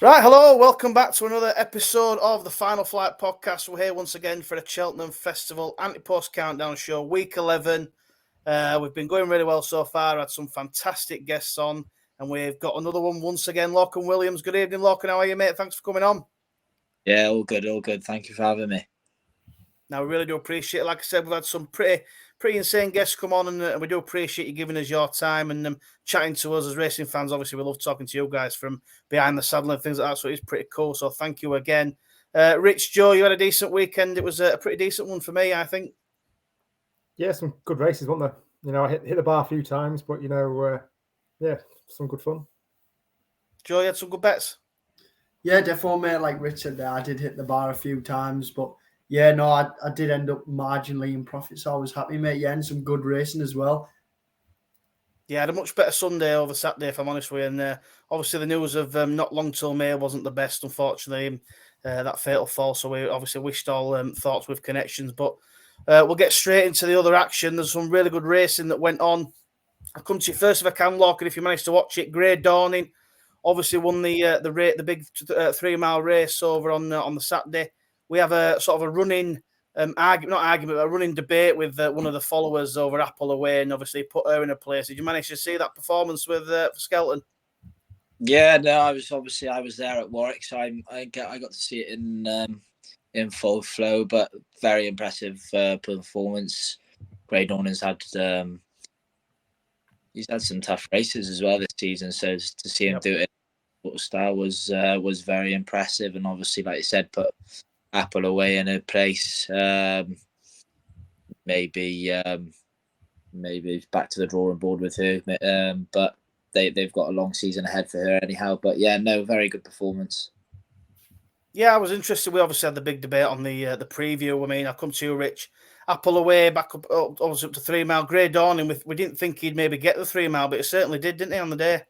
Right, hello, welcome back to another episode of the Final Flight podcast. We're here once again for the Cheltenham Festival anti-post countdown show, week 11. We've been going really well so far, had some fantastic guests on, and we've got another one once again, Lorcan Williams. Good evening, Lorcan, how are you, mate? Thanks for coming on. Yeah, all good, all good. Thank you for having me. Now, we really do appreciate it. Like I said, we've had some pretty insane guests come on, and we do appreciate you giving us your time and chatting to us as racing fans. Obviously, we love talking to you guys from behind the saddle and things like that, so it's pretty cool. So thank you again. Rich, Joe, you had a decent weekend. It was a pretty decent one for me, I think. Yeah, some good races, weren't there? I hit the bar a few times, but yeah, some good fun. Joe, you had some good bets. Yeah, definitely, mate. Like Richard there, I did hit the bar a few times, but yeah, no, I did end up marginally in profit, so I was happy, mate. Yeah, and some good racing as well. Yeah, I had a much better Sunday over Saturday, if I'm honest with you. And obviously, the news of not long till May wasn't the best, unfortunately. That fatal fall. So we obviously wished all thoughts with connections. But we'll get straight into the other action. There's some really good racing that went on. I'll come to you first if I can, Lorcan, if you managed to watch it. Grey Dawning obviously won the big 3 mile race over on the Saturday. We have a sort of a running a running debate with one of the followers over Apple Away, and obviously put her in a place. Did you manage to see that performance with for Skelton? Yeah, no, I was there at Warwick, so I got to see it in full flow, but very impressive performance. Grey Dawning's he's had some tough races as well this season, so to see him do it in sort of style was very impressive, and obviously, like you said, put Apple Away in a place. Maybe back to the drawing board with her, but they've got a long season ahead for her anyhow. But yeah, no, very good performance. Yeah, I was interested. We obviously had the big debate on the preview. I mean, I'll come to you, Rich. Apple Away back up, obviously up to 3 mile. Grey Dawning, we didn't think he'd maybe get the 3 mile, but he certainly did, didn't he, on the day?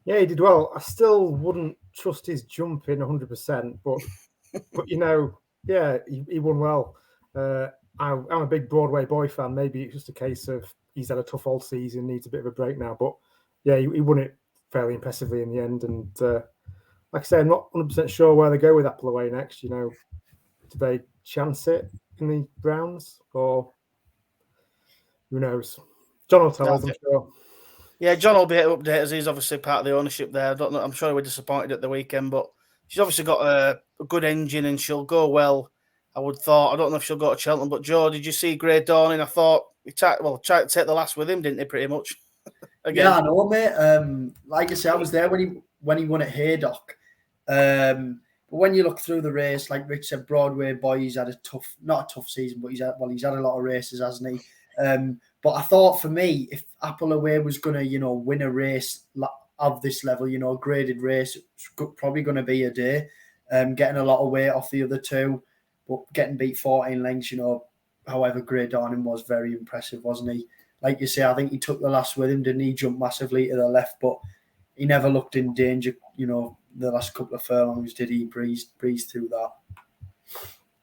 Yeah, he did well. I still wouldn't trust his jumping 100%, but yeah, he won well. I'm a big Broadway boy fan. Maybe it's just a case of he's had a tough old season, needs a bit of a break now. But yeah, he won it fairly impressively in the end. And like I say, I'm not 100% sure where they go with Apple Away next. Do they chance it in the rounds, or who knows? John will tell us, I'm sure. Yeah, John will be able to update us. He's obviously part of the ownership there. I don't know. I'm sure we're disappointed at the weekend, but she's obviously got a good engine and she'll go well. I would thought. I don't know if she'll go to Cheltenham, but Joe, did you see Grey Dawning? I thought he tried to take the last with him, didn't he? Pretty much. Again. Yeah, I know, mate. Like I said, I was there when he won at Haydock. But when you look through the race, like Rich said, Broadway boy, he's had not a tough season, but he's had a lot of races, hasn't he? But I thought for me, if Apple Away was going to, win a race of this level, a graded race, it's probably going to be a day. Getting a lot of weight off the other two, but getting beat 14 lengths, however, Grey Dawning was very impressive, wasn't he? Like you say, I think he took the last with him, didn't he? Jumped massively to the left, but he never looked in danger, the last couple of furlongs, did he? Breezed through that.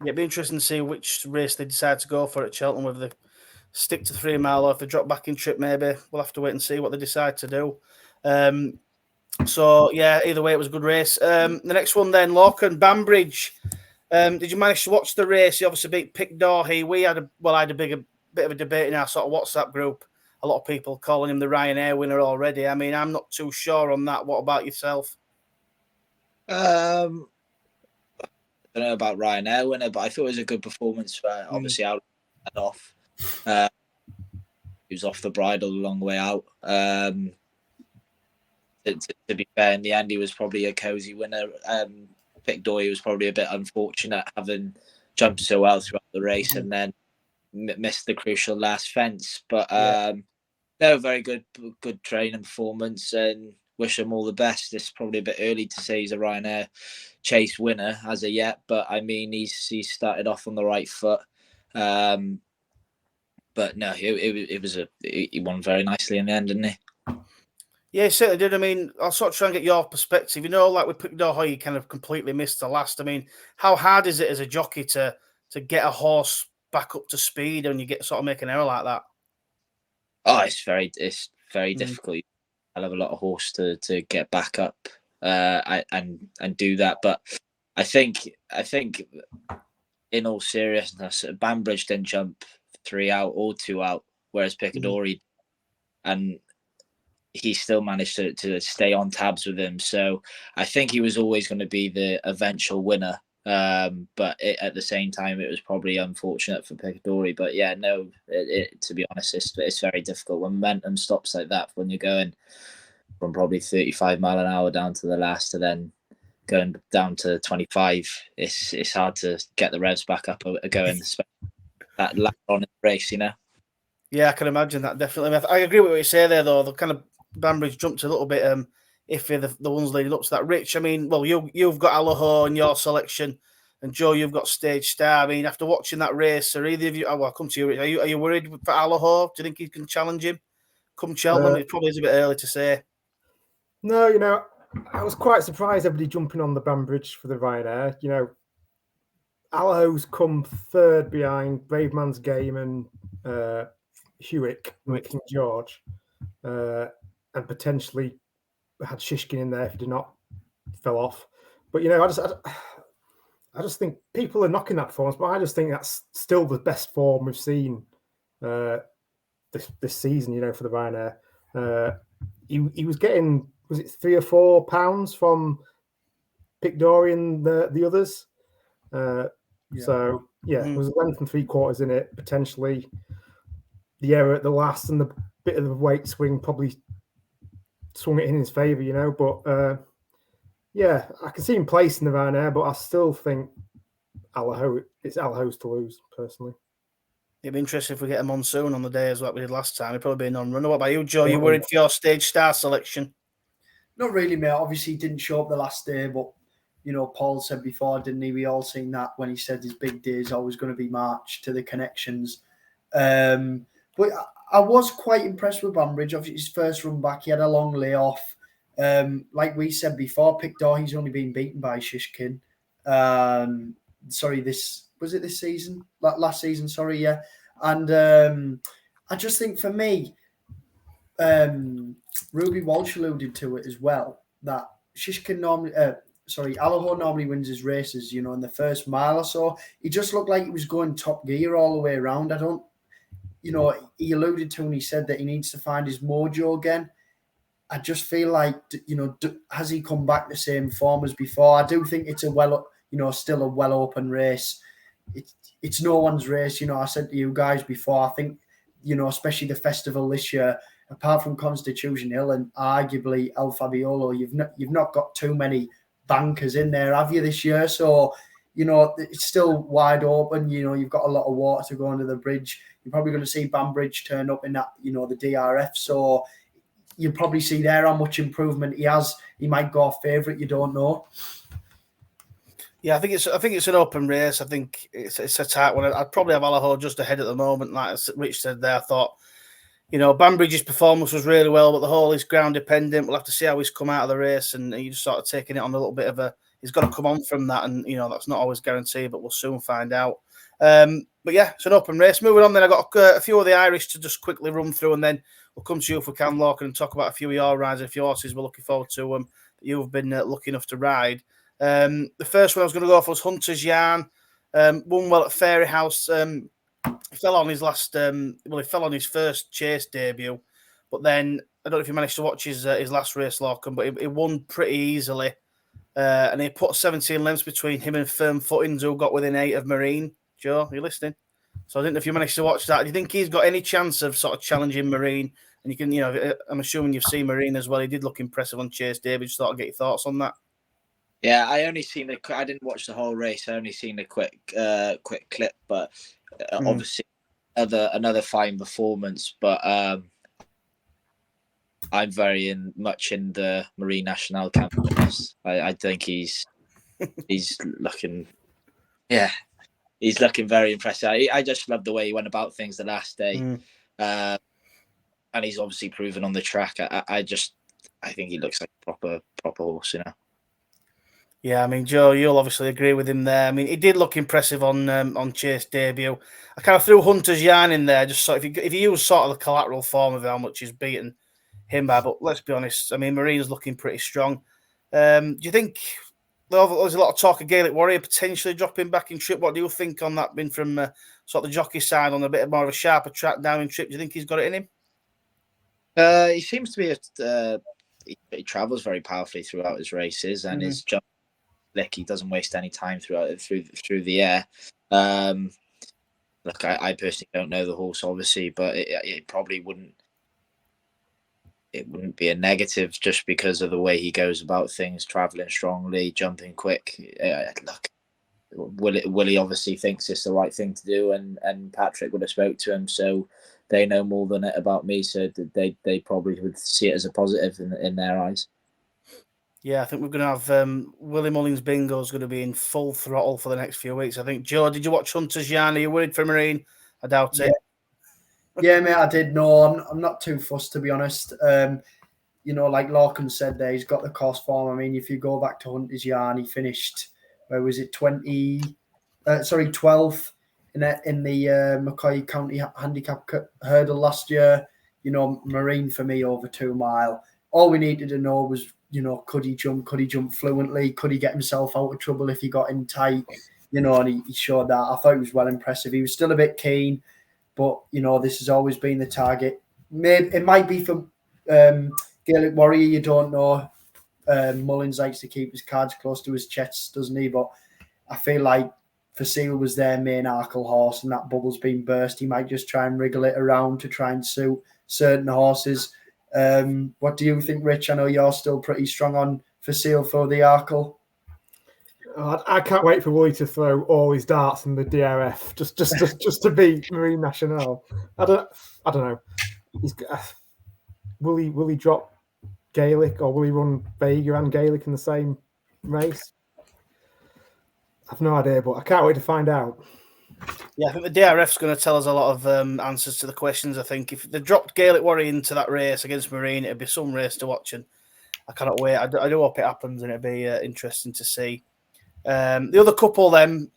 Yeah, it'd be interesting to see which race they decide to go for at Cheltenham, whether they stick to 3 mile or if they drop back in trip, maybe. We'll have to wait and see what they decide to do. So, yeah, either way, it was a good race. The next one then, Lorcan, Banbridge. Did you manage to watch the race? He obviously beat Pickdorhy. I had a bit of a debate in our sort of WhatsApp group. A lot of people calling him the Ryanair winner already. I mean, I'm not too sure on that. What about yourself? I don't know about Ryanair winner, but I thought it was a good performance for obviously out off. He was off the bridle a long way out. To be fair, in the end, he was probably a cosy winner. Pickdorhy was probably a bit unfortunate having jumped so well throughout the race and then missed the crucial last fence. But they were very good training performance, and wish him all the best. It's probably a bit early to say he's a Ryanair Chase winner as of yet, but I mean he's started off on the right foot. But no, he won very nicely in the end, didn't he? Yeah, he certainly did. I mean, I'll sort of try and get your perspective. Like with Pickdorhy, he kind of completely missed the last. I mean, how hard is it as a jockey to get a horse back up to speed when you get sort of make an error like that? Oh, it's very difficult. I'll have a lot of horse to get back up and do that. But I think in all seriousness, Banbridge didn't jump 3 out or 2 out, whereas Picadori and he still managed to stay on tabs with him. So I think he was always going to be the eventual winner. But at the same time, it was probably unfortunate for Picadori. But yeah, no, to be honest, it's very difficult when momentum stops like that, when you're going from probably 35 mile an hour down to the last to then going down to 25. It's hard to get the revs back up going, that later on in the race, you know. Yeah, I can imagine that, definitely. I agree with what you say there, though. The kind of Banbridge jumped a little bit iffy, the ones leading up to that. Rich, I mean, well, you've got Allaho in your selection, and Joe, you've got Stage Star. I mean, after watching that race, are either of you? Well, I'll come to you. Are you worried for Allaho? Do you think he can challenge him come Cheltenham? It probably is a bit early to say. No, I was quite surprised everybody jumping on the Banbridge for the Ryanair. Allaho's come third behind Brave Man's Game and Hewick and King George, and potentially had Shishkin in there if he did not fell off. But I just think people are knocking that form, but I just think that's still the best form we've seen this season. For the Ryanair, he was getting, was it £3 or £4 from Picadori and the others? So it was 11 3/4 in it potentially. The error at the last and the bit of the weight swing probably swung it in his favour, But I can see him placing the Ryanair, but I still think it's Allaho's to lose, personally. It'd be interesting if we get a monsoon on the day as what we did last time. It'd probably be a non-runner. What about you, Joe? You worried for your Stage Star selection? Not really, mate. Obviously, he didn't show up the last day, but Paul said before, didn't he? We all seen that when he said his big day is always going to be March to the connections. But I was quite impressed with Banbridge. Obviously, his first run back, he had a long layoff. Like we said before, Picador, he's only been beaten by Shishkin. This season? Last season, sorry, yeah. And I just think for me, Ruby Walsh alluded to it as well, that Shishkin Allaho normally wins his races, in the first mile or so. He just looked like he was going top gear all the way around. He alluded to and he said that he needs to find his mojo again. I just feel like, has he come back the same form as before? I do think it's still a well-open race. It's no one's race. I said to you guys before, I think, especially the festival this year, apart from Constitution Hill and arguably El Fabiolo, you've not got too many bankers in there, have you, this year? So, it's still wide open. You've got a lot of water to go under the bridge. You're probably going to see Banbridge turn up in that, the DRF. So you'll probably see there how much improvement he has. He might go favourite. You don't know. Yeah, I think it's an open race. I think it's a tight one. I'd probably have Allaho just ahead at the moment. Like Rich said there, I thought, Banbridge's performance was really well, but the whole is ground dependent. We'll have to see how he's come out of the race, and he's sort of taking it on a little bit of he's got to come on from that, and that's not always guaranteed, but we'll soon find out. But yeah, it's an open race. Moving on, then I got a few of the Irish to just quickly run through, and then we'll come to you if we can, Lorcan, and talk about a few of your rides and a few horses we're looking forward to that you've been lucky enough to ride. The first one I was going to go for was Hunter's Yarn. Won well at Fairy House. He fell on his first chase debut, but then I don't know if you managed to watch his last race, Lorcan, but he won pretty easily, and he put 17 lengths between him and Firm Footings, who got within 8 of Marine. Joe, are you listening? So I didn't know if you managed to watch that. Do you think he's got any chance of sort of challenging Marine? And you can, I'm assuming you've seen Marine as well. He did look impressive on chase debut. Just thought I'd get your thoughts on that. Yeah, I didn't watch the whole race. I only seen a quick clip, but obviously another fine performance. But I'm very much in the Marine National camp. I think he's looking, he's looking very impressive. I just love the way he went about things the last day, and he's obviously proven on the track. I think he looks like a proper horse, Yeah, I mean, Joe, you'll obviously agree with him there. I mean, he did look impressive on chase debut. I kind of threw Hunter's Yarn in there, just so if you use sort of the collateral form of how much he's beaten him by. But let's be honest, I mean, Marine's looking pretty strong. Do you think there's a lot of talk of Gaelic Warrior potentially dropping back in trip? What do you think on that? Been from sort of the jockey side on a bit more of a sharper track down in trip. Do you think he's got it in him? He seems to be he travels very powerfully throughout his races, and his jump slick. He doesn't waste any time through the air. Look, I personally don't know the horse, obviously, but it probably wouldn't be a negative just because of the way he goes about things, traveling strongly, jumping quick. Look, Willie obviously thinks it's the right thing to do, and Patrick would have spoke to him, so they know more than it about me, so they probably would see it as a positive in their eyes. Yeah, I think we're going to have Willie Mullins Bingo is going to be in full throttle for the next few weeks. I think, Joe, did you watch Hunter's Yarn? Are you worried for Marine? I doubt it. Yeah, mate, I did. No, I'm not too fussed, to be honest. Like Lorcan said there, he's got the cost form. I mean, if you go back to Hunter's Yarn, he finished, where was it, 12th in the Mackay County Handicap Hurdle last year. Marine for me over 2 mile. All we needed to know was, could he jump fluently? Could he get himself out of trouble if he got in tight? And he showed that. I thought he was well impressive. He was still a bit keen, but, this has always been the target. Maybe it might be for Gaelic Warrior, you don't know. Mullins likes to keep his cards close to his chest, doesn't he? But I feel like Facile was their main Arkle horse, and that bubble's been burst. He might just try and wriggle it around to try and suit certain horses. What do you think, Rich? I know you're still pretty strong on Facile for the Arkle. I can't wait for Willie to throw all his darts in the DRF just to beat Marine Nationale. I don't know. Will he drop Gaelic, or will he run Vega and Gaelic in the same race? I've no idea, but I can't wait to find out. Yeah, I think the DRF's going to tell us a lot of answers to the questions. I think if they dropped Gaelic Warrior into that race against Marine, it'd be some race to watch, and I cannot wait. I do hope it happens, and it'd be interesting to see. The other couple then,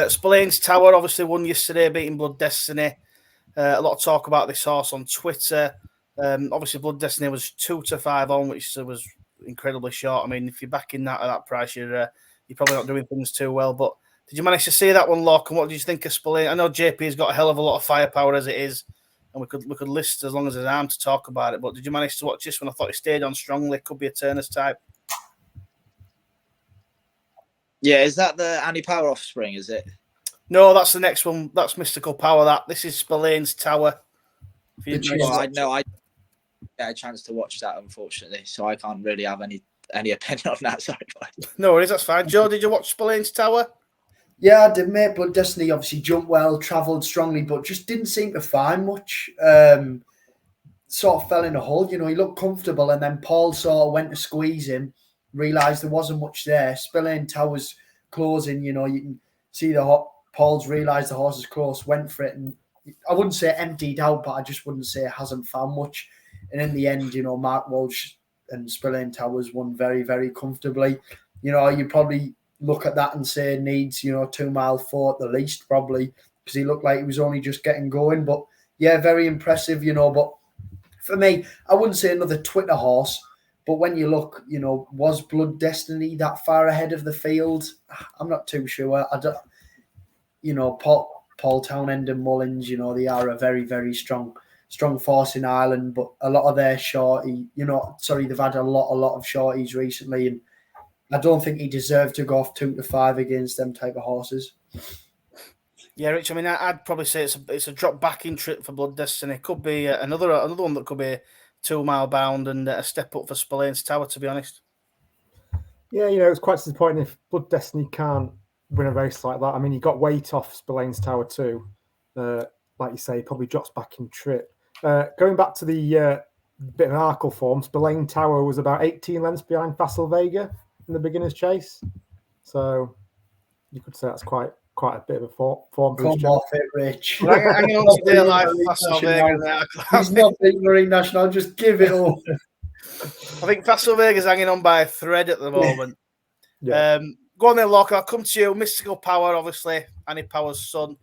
Spillane's Tower obviously won yesterday, beating Blood Destiny. A lot of talk about this horse on Twitter. Obviously, Blood Destiny was 2-5 on, which was incredibly short. I mean, if you're backing that at that price, you're probably not doing things too well. But did you manage to see that one, Locke? And what did you think of Spillane? I know JP's got a hell of a lot of firepower as it is, and we could list as long as there's arm to talk about it. But did you manage to watch this one? I thought he stayed on strongly. Could be a Turner's type. Yeah, is that the Annie Power offspring? Is it? No, that's the next one. That's Mystical Power. This is Spillane's Tower. I had a chance to watch that, unfortunately, so I can't really have any opinion on that. Sorry, no worries, that's fine. Joe, did you watch Spillane's Tower? Yeah, I did, mate. Blood Destiny obviously jumped well, travelled strongly, but just didn't seem to find much. Sort of fell in a hole. He looked comfortable, and then Paul sort of went to squeeze him, realised there wasn't much there. Spillane Tower's closing, you can see Paul's realised the horse is close, went for it, and I wouldn't say emptied out, but I just wouldn't say it hasn't found much. And in the end, Mark Walsh and Spillane Towers won very, very comfortably. You probably look at that and say needs, 2 mile 4 at the least, probably, because he looked like he was only just getting going. But yeah, very impressive, But for me, I wouldn't say another Twitter horse, but when you look, was Blood Destiny that far ahead of the field? I'm not too sure. I don't, Paul Townend and Mullins, they are a very, very strong force in Ireland, but a lot of their shorty, they've had a lot of shorties recently, and I don't think he deserved to go off 2-5 against them type of horses. Yeah, Rich. I mean, I'd probably say it's a drop back in trip for Blood Destiny. Could be another one that could be 2 mile bound and a step up for Spillane's Tower, to be honest. Yeah, it's quite disappointing if Blood Destiny can't win a race like that. I mean, he got weight off Spillane's Tower too. Like you say, he probably drops back in trip. Going back to the bit of Arkle form, Spillane Tower was about 18 lengths behind Facile Vega in the beginner's chase. So you could say that's quite a bit of a form. Come off it, Rich. Hanging on to dear life, Facile Vega. He's not beating Marine National. Just give it all. I think Facile Vega's hanging on by a thread at the moment. Yeah. Go on then, Locke. I'll come to you. Mystical Power, obviously. Annie Power's son.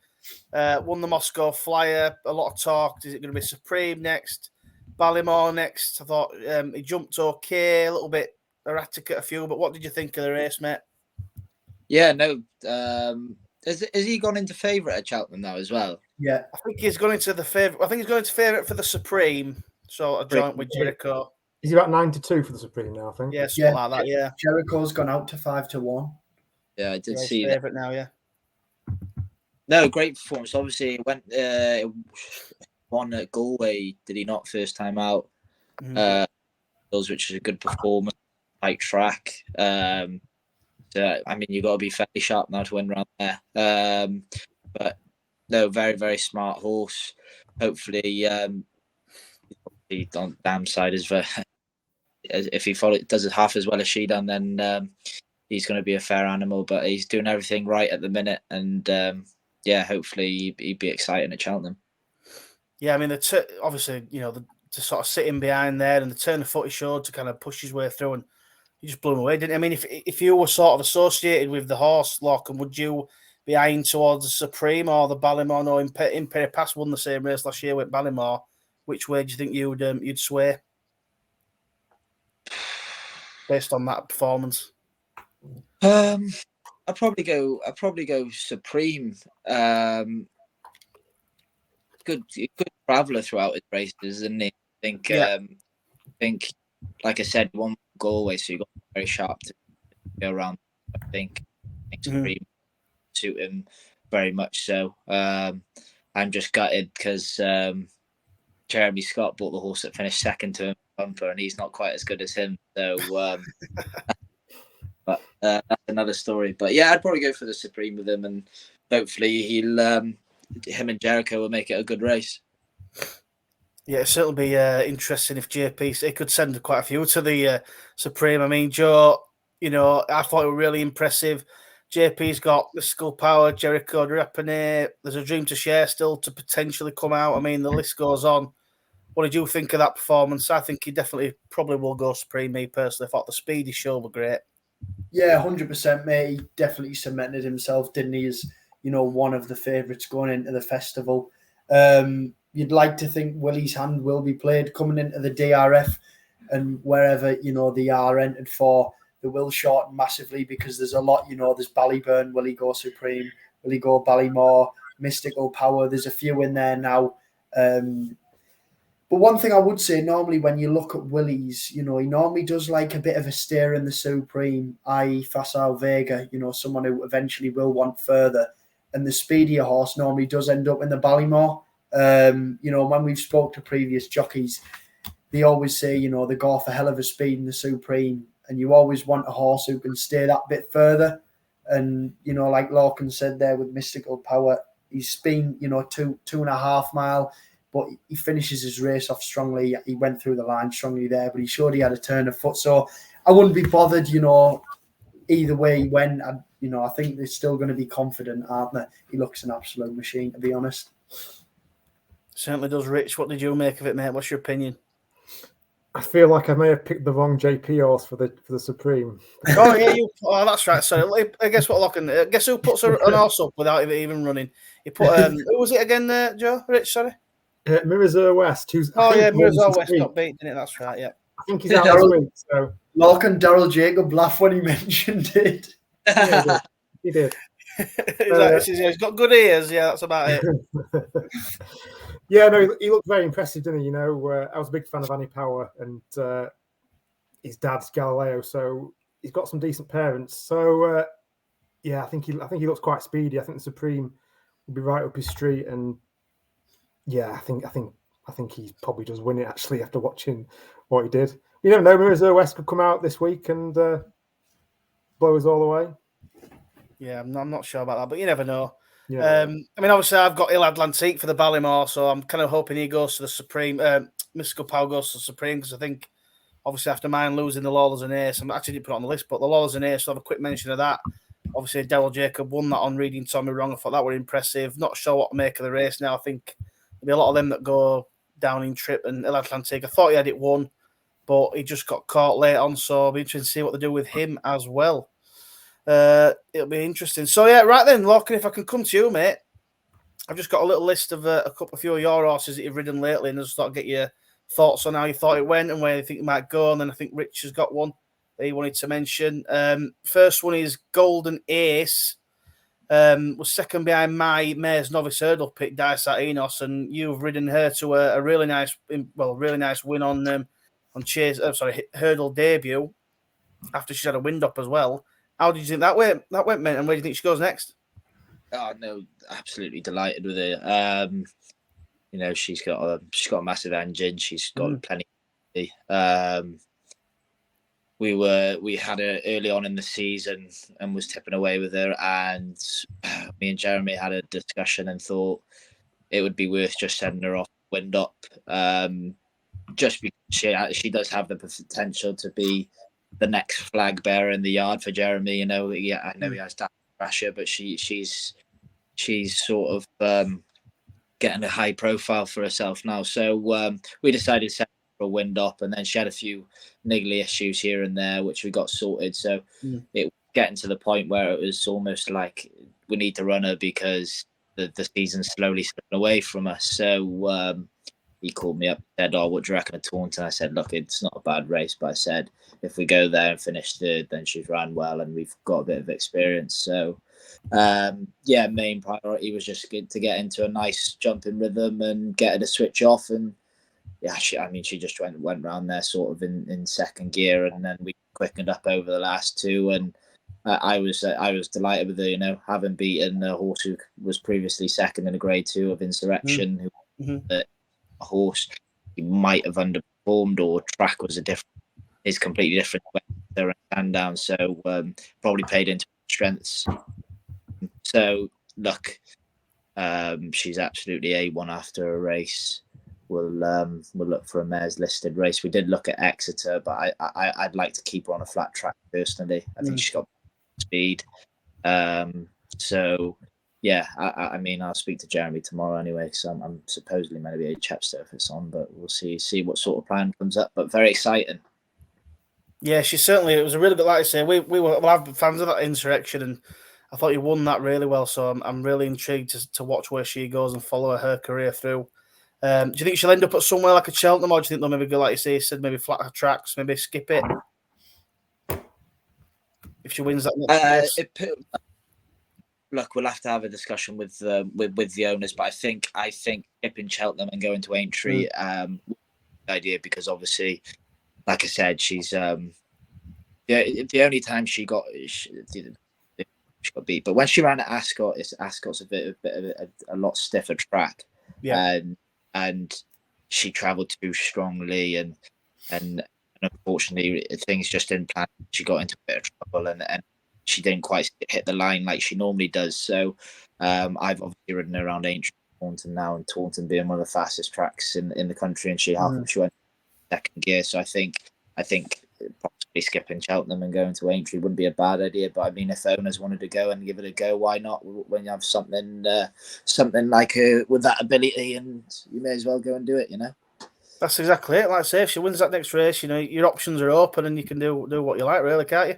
Won the Moscow Flyer. A lot of talk. Is it going to be Supreme next? Ballymore next? I thought he jumped okay. A little bit erratic at a few. But what did you think of the race, mate? Yeah, no. Has he gone into favourite at Cheltenham now as well? Yeah. I think he's going into the favourite. I think he's going into favourite for the Supreme, sort of joint with Jericho. He's about 9-2 for the Supreme now, I think. Yeah, something like that. Yeah. Jericho's gone out to 5-1. Yeah, I did Yeah, see that. Favourite now, yeah. No, great performance. Obviously, it went won at Galway. Did he not? First time out. Which is a good performance. Like track. So, I mean, you got to be fairly sharp now to win around there. But no, very, very smart horse. Hopefully, he's on damn side as well. If he does it half as well as she done, then he's going to be a fair animal. But he's doing everything right at the minute, and hopefully he'd be exciting at Cheltenham. Yeah, I mean, obviously, to sort of sit in behind there and the turn of foot he showed to kind of push his way through, and he just blew him away, didn't he? I mean, if you were sort of associated with the horse, Lorcan, would you be eyeing towards the Supreme or the Ballymore? No, Imperi Pass won the same race last year with Ballymore. Which way do you think you'd sway based on that performance? I'd probably go Supreme. Good traveller throughout his races, isn't he? I think, like I said, one Galway, so you got very sharp to go around. I think Supreme suit him very much so. I'm just gutted because Jeremy Scott bought the horse that finished second to him bumper, and he's not quite as good as him. So, but that's another story. But yeah, I'd probably go for the Supreme with him, and hopefully him and Jericho will make it a good race. Yeah, it'll certainly be interesting if JP could send quite a few to the Supreme. I mean, Joe, I thought it was really impressive. JP's got the Mystical Power, Jericho, Drapane. There's a Dream to Share still to potentially come out. I mean, the list goes on. What did you think of that performance? I think he probably will go Supreme, me personally. I thought the speed he showed was great. Yeah, 100%, mate. He definitely cemented himself, didn't he, as, one of the favourites going into the festival. You'd like to think Willie's hand will be played coming into the DRF and wherever, they are entered for. They will shorten massively because there's a lot, there's Ballyburn, will he go Supreme, will he go Ballymore, Mystical Power, there's a few in there now. But one thing I would say, normally when you look at Willie's, he normally does like a bit of a steer in the Supreme, i.e. Facile Vega, someone who eventually will want further. And the speedier horse normally does end up in the Ballymore. When we've spoke to previous jockeys, they always say, they go for hell of a speed in the Supreme, and you always want a horse who can stay that bit further. And, like Lorcan said there with Mystical Power, he's been, 2.5 mile, but he finishes his race off strongly. He went through the line strongly there, but he showed he had a turn of foot. So I wouldn't be bothered, either way he went. I think they're still going to be confident, aren't they? He looks an absolute machine, to be honest. Certainly does, Rich. What did you make of it, mate? What's your opinion? I feel like I may have picked the wrong JP horse for the Supreme. Oh yeah, that's right. Sorry. Guess what, Lorcan? Guess who puts an horse up without even running? He put who was it again, Joe? Rich, sorry. Mirazur West. Mirazur West got beat, didn't it? That's right. Yeah. I think he's out this week. So Lorcan Daryl Jacob laughed when he mentioned it. Yeah, he did. He's got good ears. Yeah, that's about it. Yeah, no, he looked very impressive, didn't he? I was a big fan of Annie Power and his dad's Galileo, so he's got some decent parents. So I think he looks quite speedy. I think the Supreme will be right up his street, and I think he probably does win it actually after watching what he did. You don't know, Mirazur West could come out this week and blow us all away. Yeah, I'm not sure about that, but you never know. Yeah. I mean, obviously, I've got Il Atlantique for the Ballymore, so I'm kind of hoping he goes to the Supreme. Mystical Power goes to the Supreme because I think, obviously, after mine losing the Lawlers and Ace, I actually didn't put it on the list, but the Lawlers and Ace, so I'll have a quick mention of that. Obviously, Daryl Jacob won that on reading Tommy wrong. I thought that were impressive. Not sure what to make of the race now. I think there'll be a lot of them that go down in trip, and Il Atlantique, I thought he had it won, but he just got caught late on, so I'll be interested to see what they do with him as well. It'll be interesting. So yeah, right then, Lorcan, if I can come to you, mate, I've just got a little list of a few of your horses that you've ridden lately, and I just thought I'd get your thoughts on how you thought it went and where you think you might go. And then I think Rich has got one he wanted to mention. First one is Golden Ace. Was second behind my Mare's Novice Hurdle pick, Dysat Enos, and you've ridden her to a really nice win on Chase. Hurdle debut after she had a wind up as well. How did you think that went, and where do you think she goes next? Oh no, absolutely delighted with her. She's got a massive engine. She's got plenty. We had her early on in the season and was tipping away with her, and me and Jeremy had a discussion and thought it would be worth just sending her off wind up, just because she does have the potential to be the next flag bearer in the yard for Jeremy. I know he has that pressure, but she's sort of getting a high profile for herself now. So we decided to send her a wind up, and then she had a few niggly issues here and there, which we got sorted. So it was getting to the point where it was almost like we need to run her because the season's slowly slipping away from us. So he called me up and said, "Oh, what do you reckon of Taunton?" I said, "Look, it's not a bad race," but I said, if we go there and finish third, then she's ran well and we've got a bit of experience. So main priority was just to get into a nice jumping rhythm and get her to switch off. And she just went round there sort of in second gear, and then we quickened up over the last two. And I was delighted with her, having beaten a horse who was previously second in a Grade 2 of Insurrection, a horse he might have underperformed, or track was completely different there and down. So probably played into strengths. So look, she's absolutely A1 after a race. We'll look for a mare's listed race. We did look at Exeter, but I'd like to keep her on a flat track personally. I think she's got speed. So yeah, I'll speak to Jeremy tomorrow anyway, because I'm supposedly meant to be at Chepstow if it's on, but we'll see what sort of plan comes up. But very exciting. Yeah, it was a really good, like I say, I'm fans of that Insurrection, and I thought you won that really well, so I'm really intrigued to watch where she goes and follow her career through. Do you think she'll end up at somewhere like a Cheltenham, or do you think they'll maybe go, like you said, maybe flatter tracks, maybe skip it? If she wins that next race? Look, we'll have to have a discussion with the owners, but I think skipping Cheltenham and going to Aintree idea, because obviously, like I said, she's the only time she got beat, but when she ran at Ascot, Ascot's a lot stiffer track, and she travelled too strongly, and unfortunately things just didn't plan. She got into a bit of trouble, and she didn't quite hit the line like she normally does. So I've obviously ridden around Aintree, Taunton now, and Taunton being one of the fastest tracks in the country, and she went second gear. So I think possibly skipping Cheltenham and going to Aintree wouldn't be a bad idea. But I mean, if owners wanted to go and give it a go, why not? When you have something like her with that ability, and you may as well go and do it. That's exactly it. Like I say, if she wins that next race, your options are open and you can do what you like, really, can't you?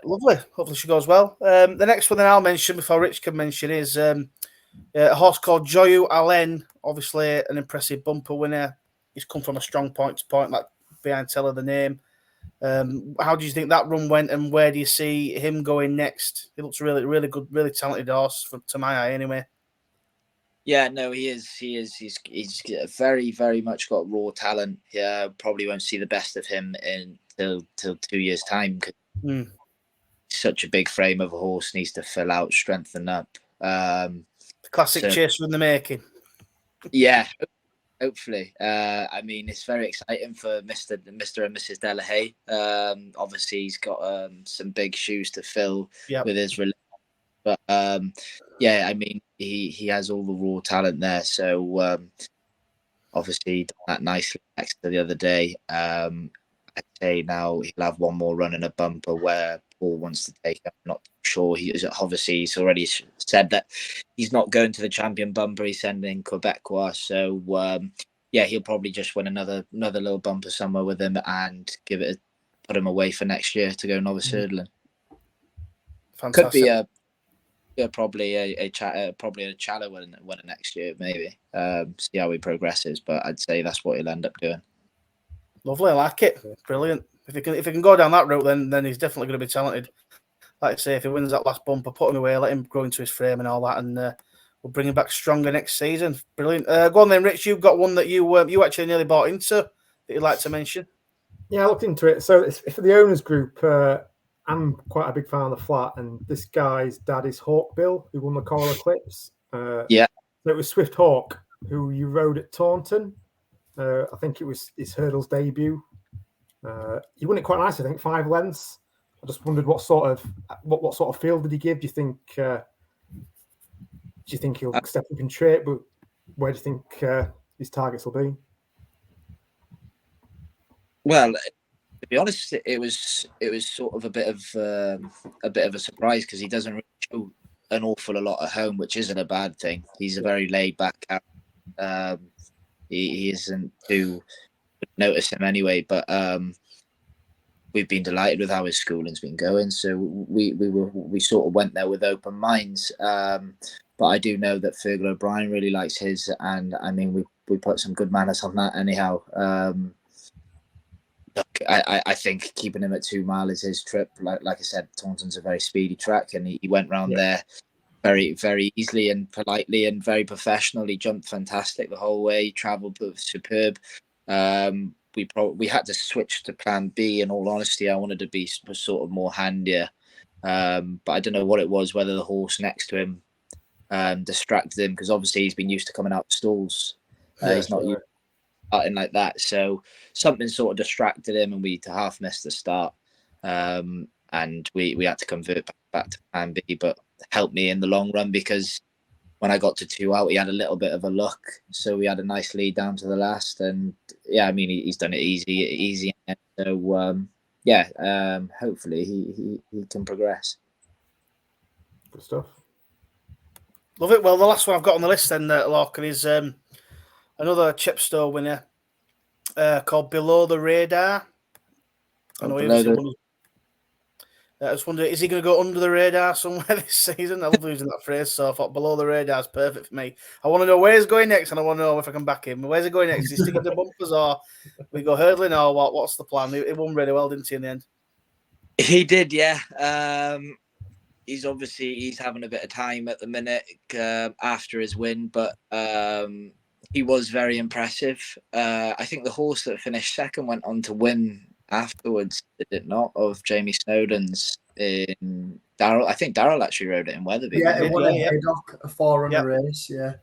Lovely. Hopefully she goes well. The next one that I'll mention before Rich can mention is a horse called Joyu Allen. Obviously, an impressive bumper winner. He's come from a strong point to point, like behind Teller the name. How do you think that run went, and where do you see him going next? He looks really, really good, really talented horse to my eye, anyway. Yeah, no, he is. He's very, very much got raw talent. Yeah, probably won't see the best of him till 2 years' time. Such a big frame of a horse, needs to fill out, strengthen up. The classic chaser in the making. Yeah, hopefully. I mean, it's very exciting for Mr. and Mrs. Delahaye. Obviously, he's got some big shoes to fill with his release. But yeah, I mean, he has all the raw talent there. So obviously, done that nicely next to the other day. I'd say now he'll have one more run in a bumper where Paul wants to take him. I'm not sure. He's already said that he's not going to the champion bumper. He's sending Quebecois. So yeah, he'll probably just win another little bumper somewhere with him and put him away for next year to go novice hurdling. Fantastic. Could be probably a Challow winner next year, maybe. See how he progresses, but I'd say that's what he'll end up doing. Lovely, I like it. Brilliant. if he can go down that route, then he's definitely going to be talented. Like I say, if he wins that last bumper, put him away, let him grow into his frame and all that, and we'll bring him back stronger next season. Brilliant. Go on then, Rich. You've got one that you actually nearly bought into that you'd like to mention. Yeah, I looked into it. So it's for the owners group. I'm quite a big fan of the flat, and this guy's dad is Hawkbill, who won the Coral Eclipse. Yeah. So it was Swift Hawk, who you rode at Taunton. I think it was his hurdles debut. He won it quite nicely. I think 5 lengths. I just wondered what sort of field did he give? Do you think he'll step up in trait? But where do you think his targets will be? Well, to be honest, it was sort of a bit of a surprise because he doesn't really show an awful lot at home, which isn't a bad thing. He's a very laid back character. He isn't too notice him anyway, but we've been delighted with how his schooling's been going. So we sort of went there with open minds. But I do know that Fergal O'Brien really likes his, and I mean we put some good manners on that anyhow. Look, I think keeping him at 2 mile is his trip. Like I said, Taunton's a very speedy track, and he went round there very, very easily and politely and very professional. He jumped fantastic the whole way. He travelled superb. We had to switch to plan B. In all honesty, I wanted to be sort of more handier, but I don't know what it was. Whether the horse next to him distracted him, because obviously he's been used to coming out of stalls. He's not used to starting like that, so something sort of distracted him, and we half missed the start. And we had to convert back to plan B, but helped me in the long run because when I got to 2 out, he had a little bit of a luck, so we had a nice lead down to the last. And yeah, I mean he's done it easy. So hopefully he can progress. Good stuff. Love it. Well, the last one I've got on the list then, Lorcan, is another Chepstow winner called Below the Radar. I was wondering, is he going to go under the radar somewhere this season? I love using that phrase, so I thought below the radar is perfect for me. I want to know where he's going next, and I want to know if I can back him. Where's he going next? Is he sticking to bumpers, or we go hurdling, or what? What's the plan? He won really well, didn't he, in the end? He did, yeah. He's having a bit of time at the minute after his win, but he was very impressive. I think the horse that finished second went on to win afterwards, did it not, of Jamie Snowden's in Darrell? I think Darrell actually rode it in Weatherby. Yeah, it won a Haydock, a 4-runner race, yeah.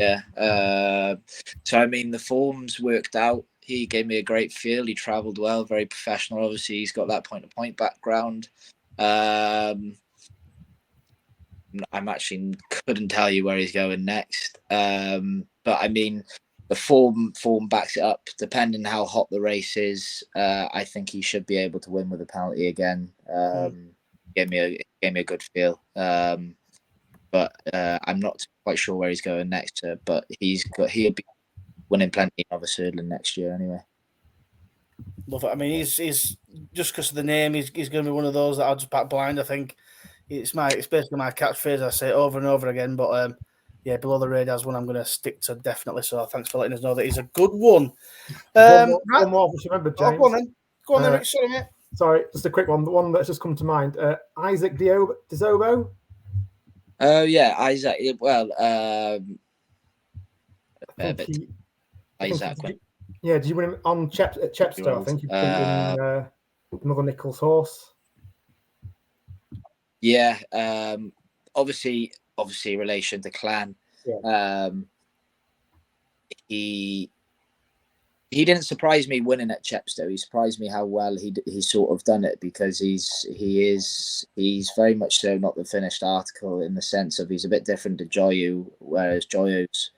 Yeah. So, I mean, the forms worked out. He gave me a great feel. He travelled well, very professional. Obviously, he's got that point-to-point background. I'm actually couldn't tell you where he's going next. But, I mean, the form backs it up. Depending how hot the race is, I think he should be able to win with a penalty again. Gave me a good feel. But I'm not quite sure where he's going next. But he'll be winning plenty of a hurdling next year anyway. Love it. I mean, he's just because of the name, he's going to be one of those that I'll just back blind. I think it's basically my catchphrase. I say it over and over again. But yeah, Below the Radar is one I'm going to stick to definitely. So thanks for letting us know that he's a good one. One more, just remember, James. Go on then, Rich. Sorry, mate. Sorry, just a quick one. The one that's just come to mind. Isaac DeZobo. Oh yeah, Isaac. Well, Isaac. Did you win him on Chepstow? I think you beat another Nichols horse. Yeah, obviously in relation to Clan. Yeah. He didn't surprise me winning at Chepstow. He surprised me how well he sort of done it, because he's very much so not the finished article, in the sense of he's a bit different to Joyu, whereas Joyu's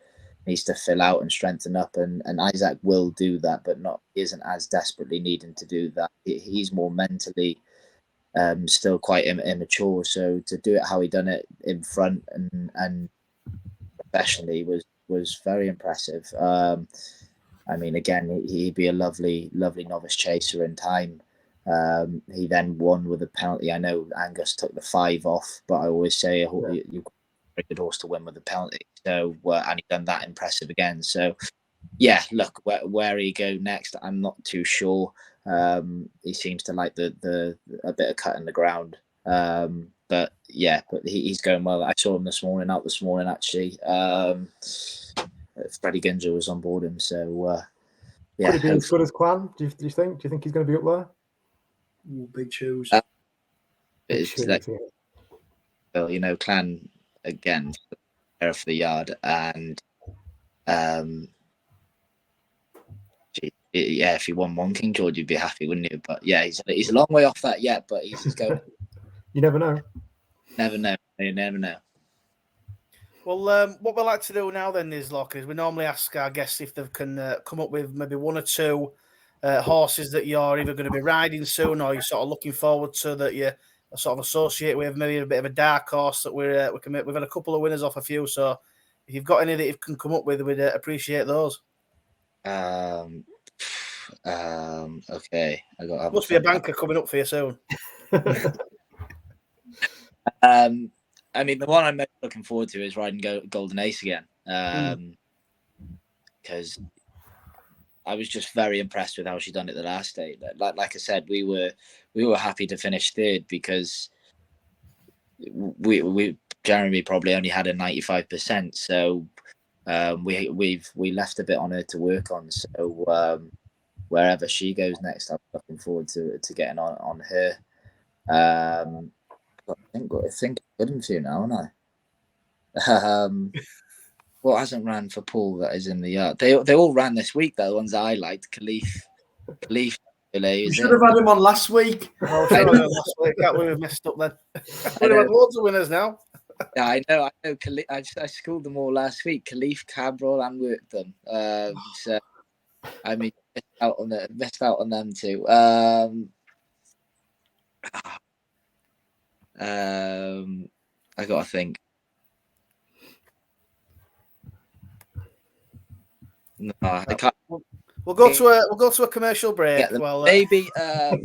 needs to fill out and strengthen up, and Isaac will do that, but isn't as desperately needing to do that. He's more mentally still quite immature, so to do it how he done it in front and professionally was very impressive. I mean, again, he'd be a lovely novice chaser in time. He then won with a penalty. I know Angus took the 5 off, but I always say you've got a very good horse to win with a penalty. So and he done that impressive again. So yeah, look, where he go next, I'm not too sure. He seems to like the a bit of cut in the ground. But he's going well. I saw him out this morning actually. Freddie Ginger was on board him, so Could he be as good as Clan? Do you think? Do you think he's going to be up there? Ooh, big shoes. Well, Clan again, care for the yard, and if he won one King George, you'd be happy, wouldn't you? But yeah, he's a long way off that yet, but he's going. You never know. Never know. You never know. Well, what we like to do now then is, Lorcan, is we normally ask our guests if they can come up with maybe one or two horses that you're either going to be riding soon or you're sort of looking forward to, that you sort of associate with, maybe a bit of a dark horse that we've had a couple of winners off a few. So if you've got any that you can come up with, we'd appreciate those. Okay, Must be a banker coming up for you soon. I mean, the one I'm most looking forward to is riding Golden Ace again, because I was just very impressed with how she done it the last day. Like I said, we were happy to finish third because we Jeremy probably only had a 95%, so we left a bit on her to work on. So wherever she goes next, I'm looking forward to getting on her. I think good in few now, haven't I? What hasn't ran for Paul that is in the yard? They all ran this week, though. The ones I liked, Khalif. You should have had him on last week. Oh, sure, last week. Can't believe we messed up then. We've had loads of winners now. Yeah, I know. Khalif, I schooled them all last week. Khalif, Cabral, and worked them. So I mean, missed out on them too. I gotta think. No, I can't. We'll go to a commercial break. Yeah, Well, maybe. Yeah,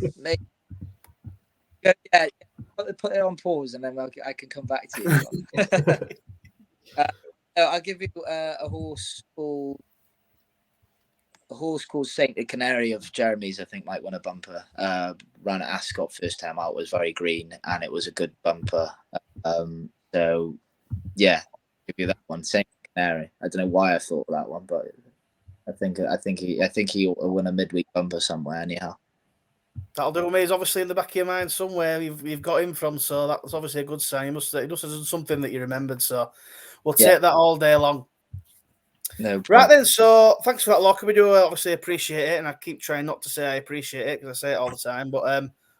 put it on pause, and then I can come back to you. I'll give you a horse called Sainted Canary of Jeremy's. I think might win a bumper. Ran at Ascot first time out, was very green, and it was a good bumper. So yeah, I'll give you that one, Sainted Canary. I don't know why I thought of that one, but I think he'll win a midweek bumper somewhere anyhow. That'll do me. He's obviously in the back of your mind somewhere. You've got him from, so that's obviously a good sign. He must have done something that you remembered. So we'll take that all day long. No problem. Right then. So thanks for that, Lorcan. We do obviously appreciate it, and I keep trying not to say I appreciate it because I say it all the time. But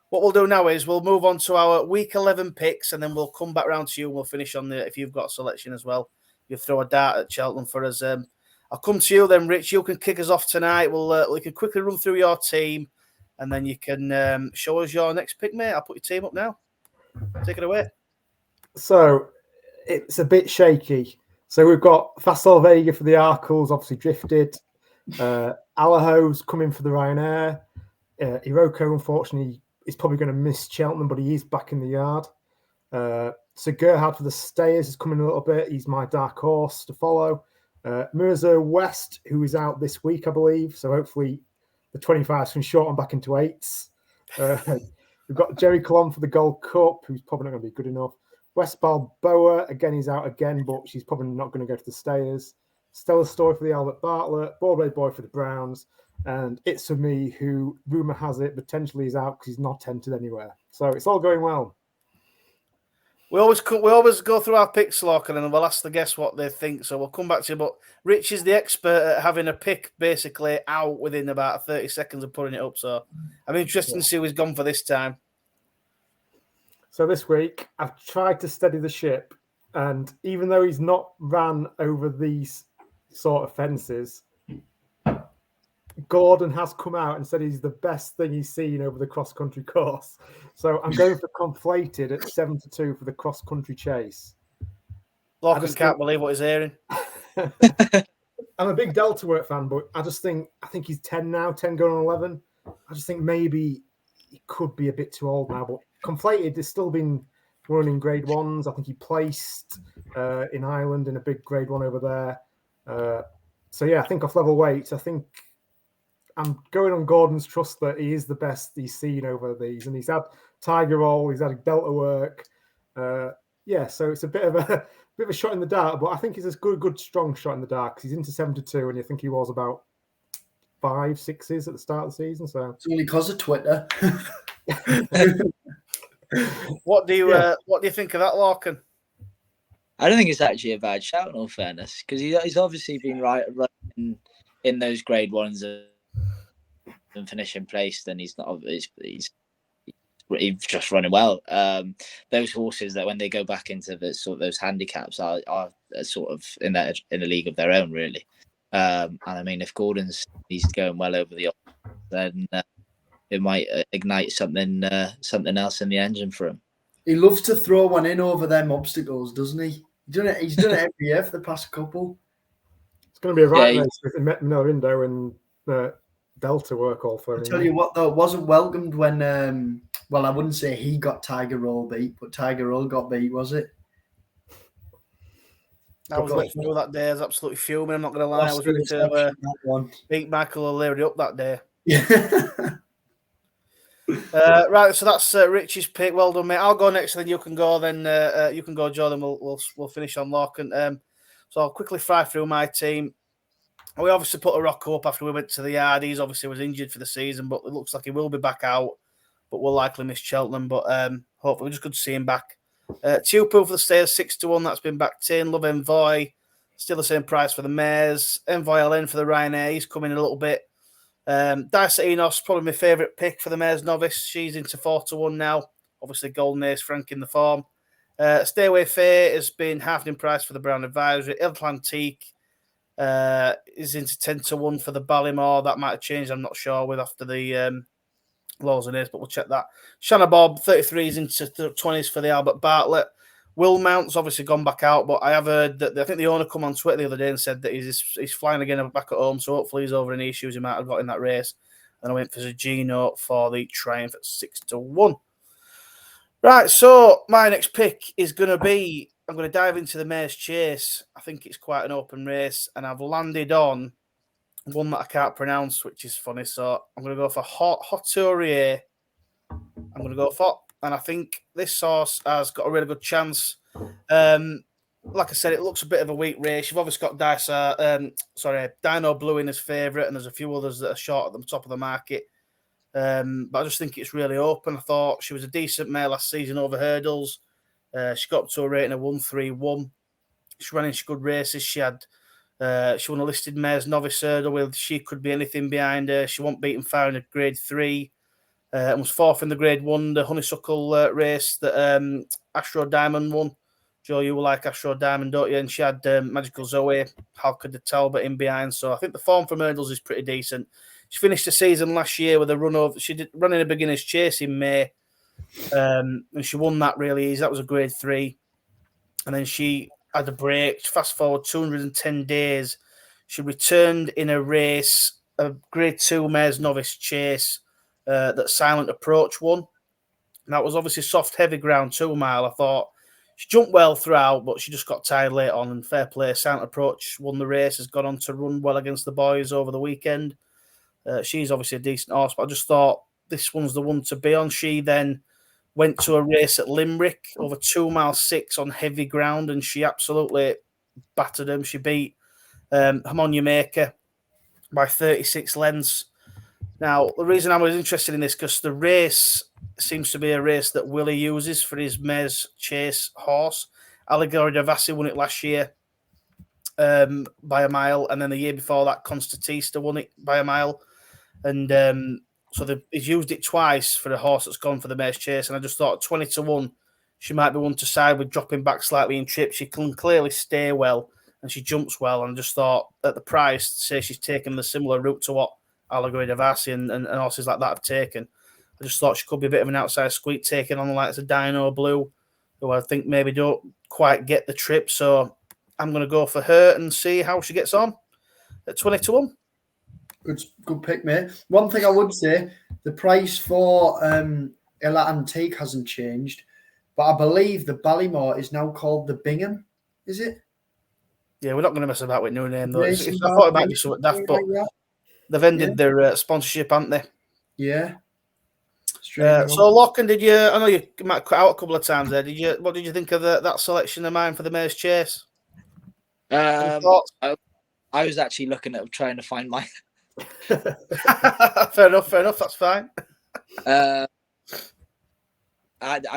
what we'll do now is we'll move on to our week 11 picks, and then we'll come back round to you. And we'll finish on if you've got a selection as well. You throw a dart at Cheltenham for us. I'll come to you then, Rich. You can kick us off tonight. We can quickly run through your team, and then you can show us your next pick, mate. I'll put your team up now. Take it away. So it's a bit shaky. So we've got Fasol Vega for the Arkles, obviously drifted. Alaho's coming for the Ryanair. Iroko, unfortunately, is probably going to miss Cheltenham, but he is back in the yard. So Gerhard for the Stayers is coming a little bit. He's my dark horse to follow. Mirza West, who is out this week, I believe. So hopefully the 25s can shorten back into 8s. We've got Jerry Colon for the Gold Cup, who's probably not going to be good enough. West Balboa, again, he's out again, but she's probably not going to go to the Stayers. Stella Story for the Albert Bartlett. Broadway Boy for the Browns. And It's For Me, who, rumour has it, potentially is out because he's not entered anywhere. So it's all going well. We always go through our picks, Lorcan, and we'll ask the guests what they think. So we'll come back to you. But Rich is the expert at having a pick basically out within about 30 seconds of putting it up. So I'm interested to see who he's gone for this time. So this week, I've tried to steady the ship. And even though he's not ran over these sort of fences, Gordon has come out and said he's the best thing he's seen over the cross-country course. So I'm going for Conflated at 7-2 for the cross-country chase. Lorcan can't believe what he's hearing. I'm a big Delta Work fan, but I think he's 10 now, 10 going on 11. I just think maybe he could be a bit too old now, but Conflated has still been running grade 1s. I think he placed in Ireland in a big grade 1 over there. So yeah, I think off level weight, I think I'm going on Gordon's trust that he is the best he's seen over these, and he's had Tiger Roll, he's had Delta work. So it's a bit of a shot in the dark, but I think it's a good strong shot in the dark because he's into 72, and you think he was about 5 6s at the start of the season. So It's only because of Twitter. What do you think of that, Lorcan? I don't think it's actually a bad shout, in all fairness, because he's obviously been right in those grade ones and finishing place. Then he's not. He's just running well. Those horses that when they go back into the sort of those handicaps are sort of in a league of their own, really. And I mean, if he's going well over the odds, then it might ignite something else in the engine for him. He loves to throw one in over them obstacles, doesn't he? He's done it every year for the past couple. It's going to be a race with Minorindo and Delta work all for him. I'll tell you what, though, it wasn't welcomed when, I wouldn't say he got Tiger Roll beat, but Tiger Roll got beat, was it? I was let through that day. I was absolutely fuming. I'm not going to lie. I was ready to beat Michael O'Leary up that day. Yeah. Right, so that's Richie's pick. Well done, mate. I'll go next, and then you can go. Then you can go, Jordan. We'll finish on Lorcan. So I'll quickly fly through my team. We obviously put a Rocco up after we went to the yard. He's obviously was injured for the season, but it looks like he will be back out. But we'll likely miss Cheltenham. But hopefully, we're just good to see him back. Tupu for the stairs, 6-1. That's been backed in. Love Envoy, still the same price for the mares. Envoy LN for the Ryanair. He's coming in a little bit. Dice Enos, probably my favourite pick for the mares novice. She's into 4-1 now. Obviously, Golden Ace Frank in the form. Stay Away Fair has been halved in price for the Brown Advisory. Atlantique is into 10-1 for the Ballymore. That might have changed, I'm not sure, with after the laws and airs, but we'll check that. Shanna Bob, 33 is into 20s for the Albert Bartlett. Will Mount's obviously gone back out, but I have heard that I think the owner come on Twitter the other day and said that he's flying again back at home, so hopefully he's over any issues he might have got in that race. And I went for Zagino for the Triumph at 6-1. Right, so my next pick is going to be, I'm going to dive into the Mare's Chase. I think it's quite an open race, and I've landed on one that I can't pronounce, which is funny. So I'm going to go for Hoturier. I'm going to go for, and I think this horse has got a really good chance. Like I said, it looks a bit of a weak race. You've obviously got Dino Blue in his favourite, and there's a few others that are short at the top of the market. But I just think it's really open. I thought she was a decent mare last season over hurdles. She got up to a rating of 131. She ran in good races. She won a listed mares novice hurdle with She Could Be Anything behind her. She won't beaten fire in a grade 3. And was fourth in the grade 1, the honeysuckle race that Astro Diamond won. Joe, you will like Astro Diamond, don't you? And she had Magical Zoe, Halka de Talbot in behind. So I think the form from hurdles is pretty decent. She finished the season last year with a run over. She did run in a beginner's chase in May, and she won that really easy. That was a grade 3, and then she had a break. Fast forward 210 days, she returned in a race, a grade 2 mares novice chase that Silent Approach won. And that was obviously soft, heavy ground, 2 mile. I thought she jumped well throughout, but she just got tired late on. And fair play, Silent Approach won the race. Has gone on to run well against the boys over the weekend. She's obviously a decent horse, but I just thought this one's the one to be on. She then went to a race at Limerick over 2 mile 6 on heavy ground, and she absolutely battered him. She beat Harmonia Maker by 36 lengths. Now, the reason I was interested in this because the race seems to be a race that Willie uses for his Mare's Chase horse. Allegory Devassi won it last year by a mile, and then the year before that, Constatista won it by a mile. And so he's used it twice for a horse that's gone for the Mare's Chase, and I just thought 20-1, she might be one to side with, dropping back slightly in trip. She can clearly stay well, and she jumps well, and I just thought at the price, say she's taken the similar route to what Allegory Devassi and horses like that have taken. I just thought she could be a bit of an outside squeak, taking on the likes of Dino Blue, who I think maybe don't quite get the trip. So I'm going to go for her and see how she gets on at 20-1. Good pick, mate. One thing I would say, the price for Ella Antique hasn't changed, but I believe the Ballymore is now called the Bingham. Is it? Yeah, we're not going to mess about with new name though. I thought it might be something daft, but They've ended their sponsorship, haven't they? Yeah. So Lorcan, I know you might cut out a couple of times there. What did you think of that selection of mine for the Mayor's Chase? I was actually looking at trying to find my. Fair enough. That's fine. I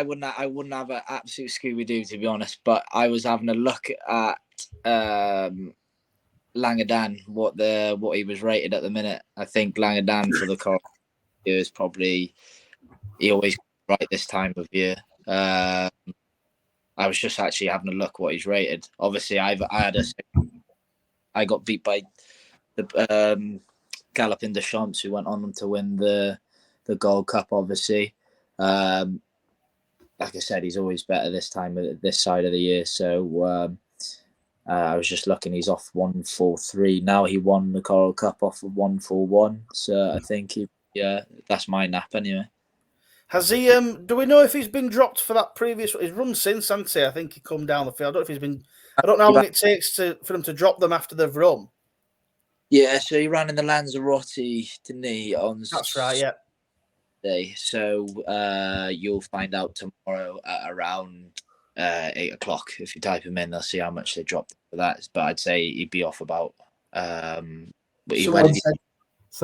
wouldn't have an absolute Scooby Doo, to be honest. But I was having a look at Langadan, what he was rated at the minute. I think Langadan for the car is probably, he always right this time of year. I was just actually having a look what he's rated. Obviously, I got beat by the Galloping Deschamps, who went on to win the Gold Cup. Obviously, like I said, he's always better this side of the year. So I was just looking. He's off 143 now. He won the Coral Cup off of 141. So I think that's my nap anyway. Has he? Do we know if he's been dropped for that previous? He's run since Ante. I think he come down the field. I don't know if he's been. I don't know how long it takes for them to drop them after they've run. Yeah, so he ran in the Lanzarote, didn't he? That's right. Yeah. Day. So you'll find out tomorrow at around 8 o'clock. If you type him in, they'll see how much they dropped for that. But I'd say he'd be off about. So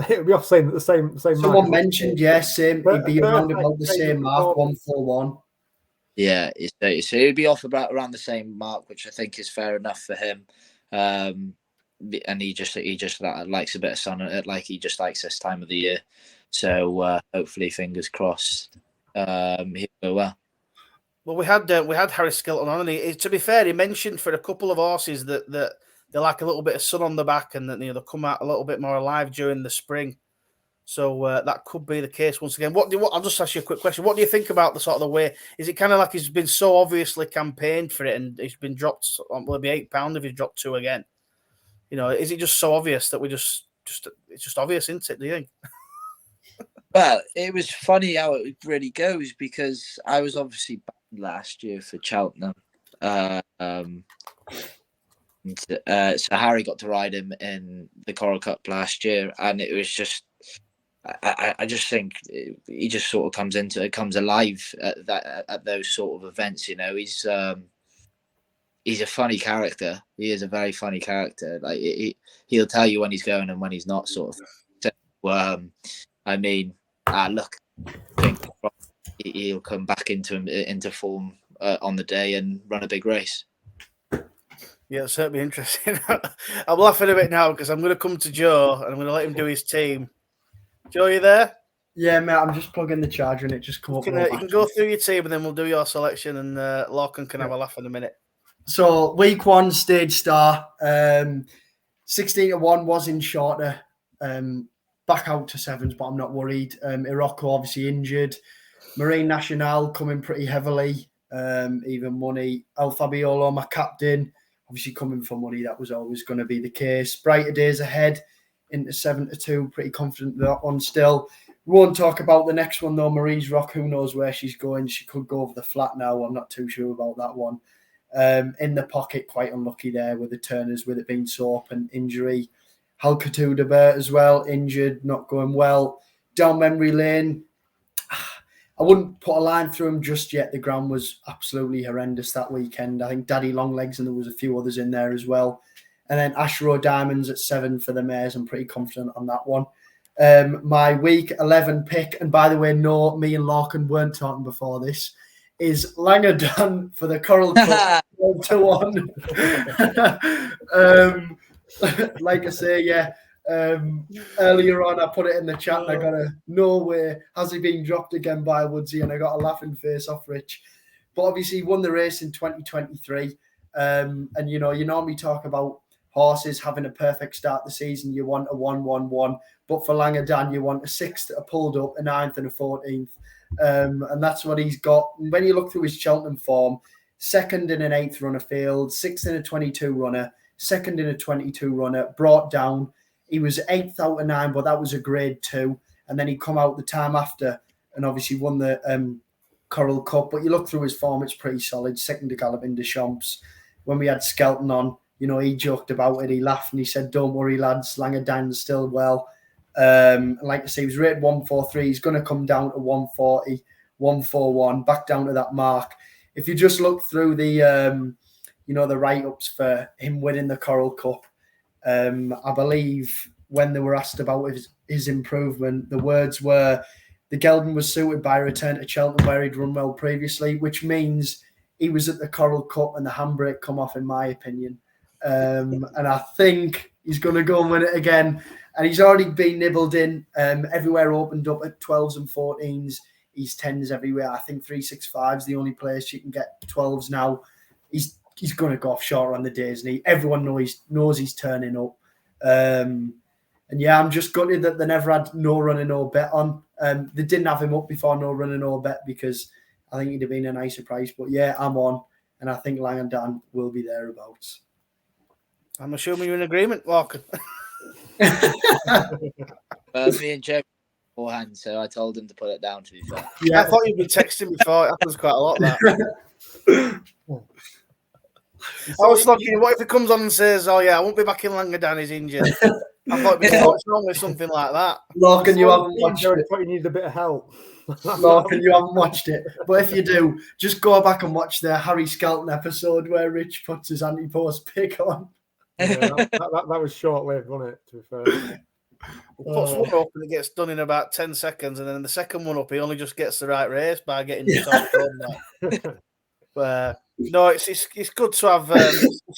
he'll be off saying the same. Someone mentioned, same. He'd be around about the same mark, 141. Yeah, so he'd be off about around the same mark, which I think is fair enough for him. And he just likes a bit of sun, like he just likes this time of the year. So hopefully, fingers crossed, he'll go well. Well, we had Harry Skelton on, and to be fair, he mentioned for a couple of horses that they like a little bit of sun on the back, and that they'll come out a little bit more alive during the spring. So that could be the case once again. I'll just ask you a quick question. What do you think about the sort of the way? Is it kind of like he's been so obviously campaigned for it, and he's been dropped? Will it be £8 if he's dropped 2 again? Is it just so obvious that it's just obvious, isn't it? Do you think? Well, it was funny how it really goes, because I was obviously banned last year for Cheltenham. So Harry got to ride him in the Coral Cup last year, and it was just, I just think he just sort of comes alive at those sort of events. He's a funny character. He is a very funny character. Like he'll tell you when he's going and when he's not, sort of. So, I mean, look, I think he'll come back into form on the day and run a big race. Yeah, it's certainly interesting. I'm laughing a bit now because I'm going to come to Joe and I'm going to let him do his team. Joe, you there? Yeah, mate, I'm just plugging the charger and it just come up. You can go through your team and then we'll do your selection, and Lorcan can have a laugh in a minute. So, week 1, Stage Star, 16-1 was in shorter, back out to 7s, but I'm not worried. Irocco obviously injured. Marine Nationale coming pretty heavily, even money. El Fabiolo, my captain, obviously coming for money. That was always going to be the case. Brighter Days Ahead into 7-2. Pretty confident with that one still. We won't talk about the next one though. Marie's Rock, who knows where she's going. She could go over the flat now. I'm not too sure about that one. In the pocket, quite unlucky there with the Turners, with it being so open. Injury. Halkatu de Bear as well, injured, not going well. Down memory lane. I wouldn't put a line through him just yet. The ground was absolutely horrendous that weekend. I think Daddy Longlegs, and there was a few others in there as well. And then Ashrow Diamonds at 7 for the mares. I'm pretty confident on that one. My week 11 pick, and by the way, no, me and Lorcan weren't talking before this, is Langadan for the Coral Cup 1-1. Like I say, earlier on I put it in the chat and I got no way has he been dropped again by Woodsy, and I got a laughing face off Rich. But obviously he won the race in 2023, and you normally talk about horses having a perfect start the season. You want a 1-1-1, but for Langadan you want a 6th, a pulled up, a 9th and a 14th, and that's what he's got. And when you look through his Cheltenham form, 2nd in an 8th runner field, 6th in a 22 runner, 2nd in a 22 runner, brought down. He was 8th out of 9, but that was a grade 2. And then he come out the time after and obviously won the Coral Cup. But you look through his form, it's pretty solid. 2nd to Galloping Deschamps. When we had Skelton on, he joked about it. He laughed and he said, "Don't worry, lads, Langadan's still well." Like I say, he was rated 143. He's going to come down to 140, 141, back down to that mark. If you just look through the, the write-ups for him winning the Coral Cup, I believe when they were asked about his improvement, the words were, the gelding was suited by a return to Cheltenham where he'd run well previously, which means he was at the Coral Cup and the handbrake come off, in my opinion. And I think he's going to go and win it again. And he's already been nibbled in. Everywhere opened up at 12s and 14s. He's 10s everywhere. I think 365 is the only place you can get 12s now. He's going to go off short on the days, and everyone knows he's turning up. And yeah, I'm just gutted that they never had no running no bet on. They didn't have him up before no running no bet because I think he'd have been a nicer price. But yeah, I'm on, and I think Lang and Dan will be thereabouts. I'm assuming you're in agreement, Lorcan. Me and Joe beforehand, so I told him to put it down, to be fair. Yeah, I thought you'd been texting before. It happens quite a lot, that. I was thinking, what if he comes on and says, "Oh yeah, I won't be back in Langadan, he's injured." I thought it'd be what's wrong with something like that. Lorcan, you haven't watched it. I thought you needed a bit of help. Lorcan, you haven't watched it. But if you do, just go back and watch the Harry Skelton episode where Rich puts his anti-post pick on. Yeah, that was short-lived, wasn't it, to be fair? He puts one up and it gets done in about 10 seconds, and then the second one up, he only just gets the right race by getting the top home. No, it's good to have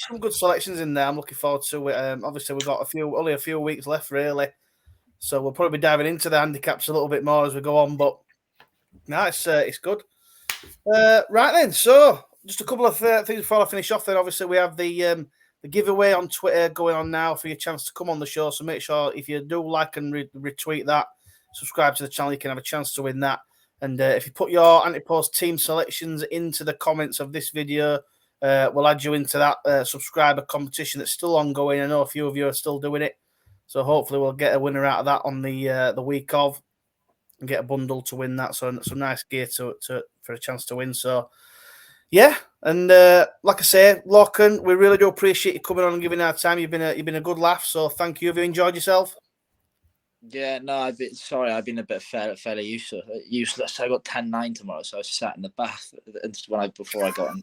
some good selections in there. I'm looking forward to it. Obviously, we've got only a few weeks left, really, so we'll probably be diving into the handicaps a little bit more as we go on. But no, it's good. Right then, so just a couple of things before I finish off. Then, obviously, we have the giveaway on Twitter going on now for your chance to come on the show. So make sure if you do like and retweet that, subscribe to the channel, you can have a chance to win that. And if you put your anti-post team selections into the comments of this video, we'll add you into that subscriber competition that's still ongoing. I know a few of you are still doing it. So hopefully we'll get a winner out of that on the week of and get a bundle to win that. So some nice gear for a chance to win. So yeah, and like I say, Lorcan, we really do appreciate you coming on and giving our time. You've been a good laugh, so thank you. Have you enjoyed yourself? Yeah, no, I've been a bit fairly useless. I got 10-9 tomorrow, so I sat in the bath before I got in.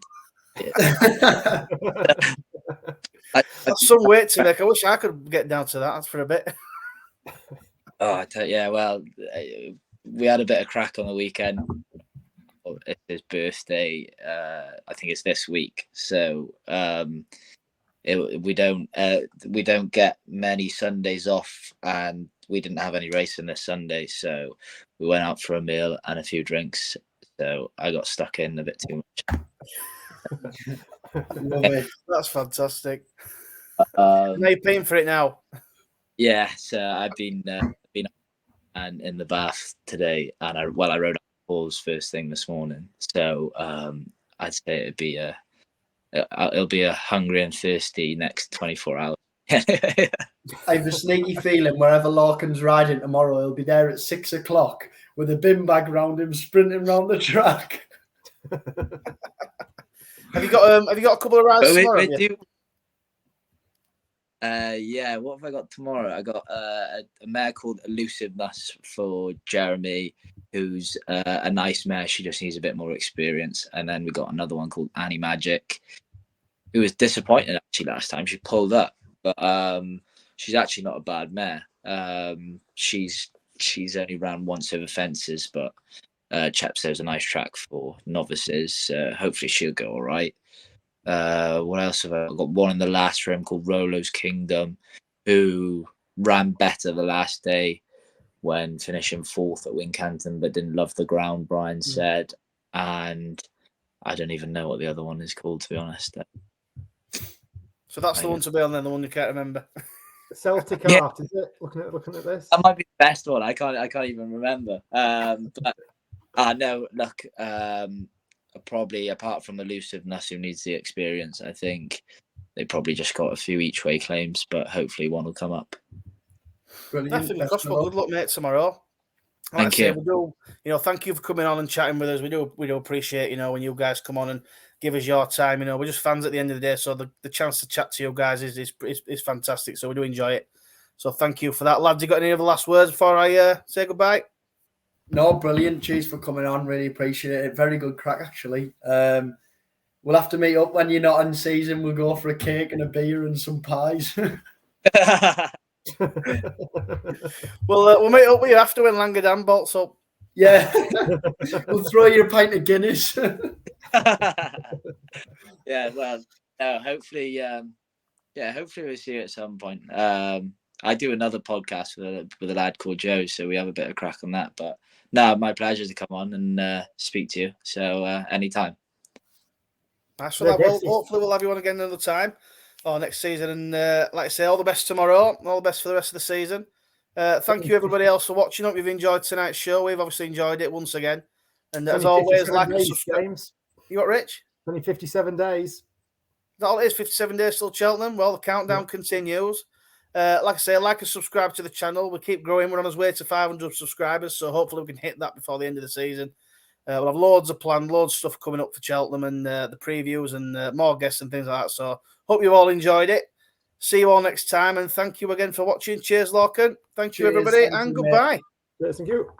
That's some weight to make. I wish I could get down to that. That's for a bit. Oh, well, we had a bit of crack on the weekend. It's his birthday. I think it's this week, so we don't get many Sundays off, and we didn't have any racing this Sunday, so we went out for a meal and a few drinks. So I got stuck in a bit too much. That's fantastic. Now you're paying for it now. Yeah, so I've been and in the bath today, and I rode up Paul's first thing this morning. So I'd say it'll be a hungry and thirsty next 24 hours. I have a sneaky feeling wherever Lorcan's riding tomorrow, he'll be there at 6:00 with a bin bag round him, sprinting round the track. Have you got a couple of rides tomorrow? Yeah, what have I got tomorrow? I got a mare called Elusiveness for Jeremy, who's a nice mare. She just needs a bit more experience. And then we got another one called Annie Magic, who was disappointed actually last time. She pulled up, but she's actually not a bad mare. She's only ran once over fences, but Chepstow's a nice track for novices. Hopefully she'll go all right. What else have I got? One in the last room called Rolo's Kingdom, who ran better the last day when finishing 4th at Wincanton, but didn't love the ground, Brian said. And I don't even know what the other one is called, to be honest. So that's the one to be on then, the one you can't remember. Celtic Art, is it? Looking at this. That might be the best one. I can't even remember. But no, look, probably apart from Elusiveness, who needs the experience, I think they probably just got a few each way claims, but hopefully one will come up. Brilliant. Good luck, mate, tomorrow. Thank you. We do, thank you for coming on and chatting with us. We do appreciate, when you guys come on and give us your time. We're just fans at the end of the day, so the chance to chat to you guys is fantastic. So we do enjoy it. So thank you for that, lads. You got any other last words before I say goodbye? No, brilliant. Cheers for coming on. Really appreciate it. Very good crack, actually. We'll have to meet up when you're not in season. We'll go for a cake and a beer and some pies. We'll meet up with you after when Langadam bolts up. Yeah. We'll throw you a pint of Guinness. Yeah, well, no, hopefully, hopefully we'll see you at some point. I do another podcast with a lad called Joe, so we have a bit of crack on that. But no, my pleasure to come on and speak to you. So anytime. Nice for that. Well, hopefully we'll have you on again another time or next season. And like I say, all the best tomorrow. All the best for the rest of the season. Thank you, everybody else, for watching. Hope you've enjoyed tonight's show. We've obviously enjoyed it once again. And as always, like and subscribe. James. You got Rich? Only 57 days. That all it is, 57 days till Cheltenham. Well, the countdown continues. Like I say, like and subscribe to the channel. We keep growing. We're on our way to 500 subscribers, so hopefully we can hit that before the end of the season. We'll have loads of planned, loads of stuff coming up for Cheltenham and the previews and more guests and things like that. So hope you all enjoyed it. See you all next time, and thank you again for watching. Cheers, Lorcan. Thank you, everybody, and goodbye. Yes, thank you.